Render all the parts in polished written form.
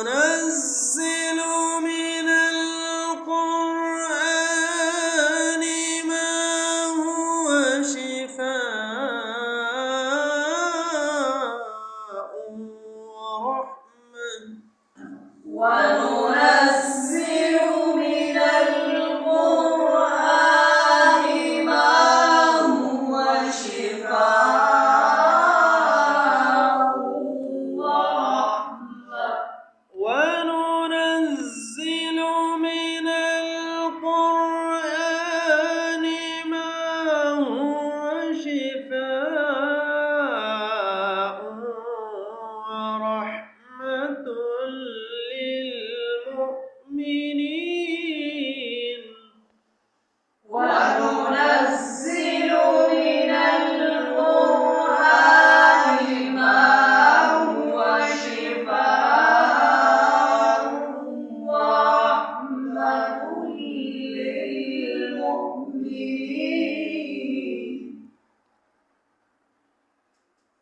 وننزل من القرآن ما هو شفاء وننزل من القرآن ما هو شفاء ورحمة وننزل من القرآن ما هو شفاء ورحمة للمؤمنين وننزل من القرآن ما هو شفاء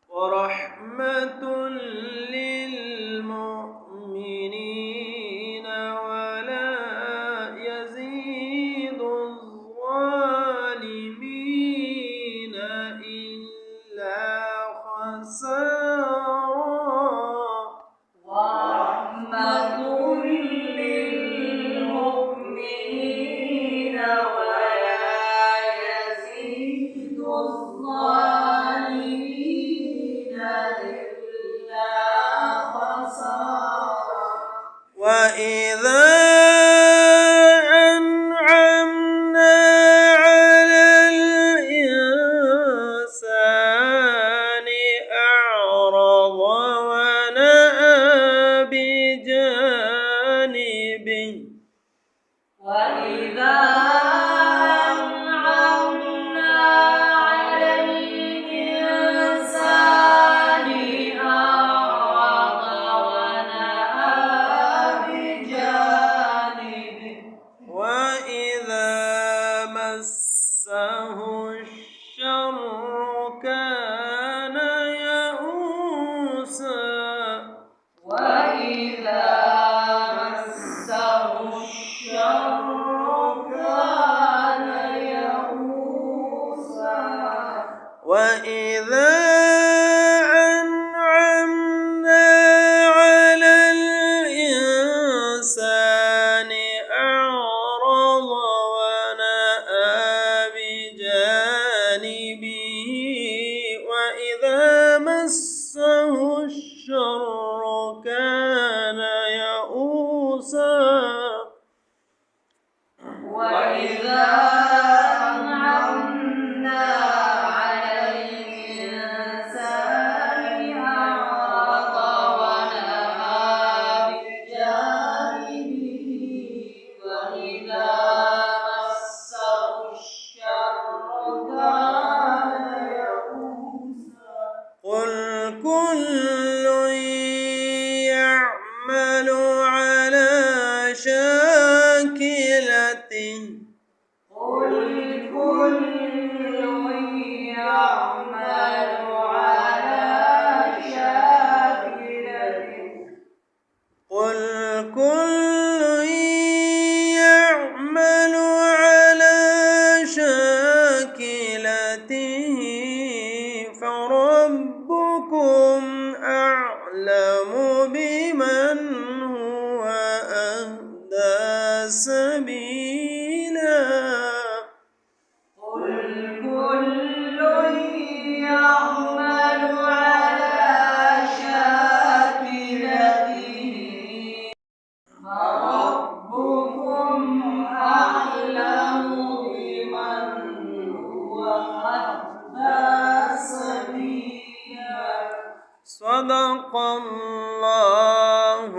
ورحمة للمؤمنين ولا يزيد الظالمين إلا خسارا ورحمة للمؤمنين ولا يزيد الظالمين إلا خسارا وإذا أنعمنا على الإنسان أعرض ونأى بجانبه وإذا أنعمنا على الإنسان أعرض ونأى بجانبه وإذا مسه الشر كان يئوسا وإذا مسه الشر كان يئوسا وإذا أنعمنا على الإنسان أعرض ونأى بجانبه وإذا مسه الشر كان يئوسا وإذا أنعمنا على الإنسان أعرض ونأى بجانبه وإذا مسه الشر كان يئوسا قل كل يعمل على شاكلته قل كل يعمل على شاكلته قل كل يعمل على شاكلته فربكم أعلم بمن هو أهدى سبيلا قل كل يعمل على شاكلته فربكم أعلم بمن هو أهدى سبيلا صدق الله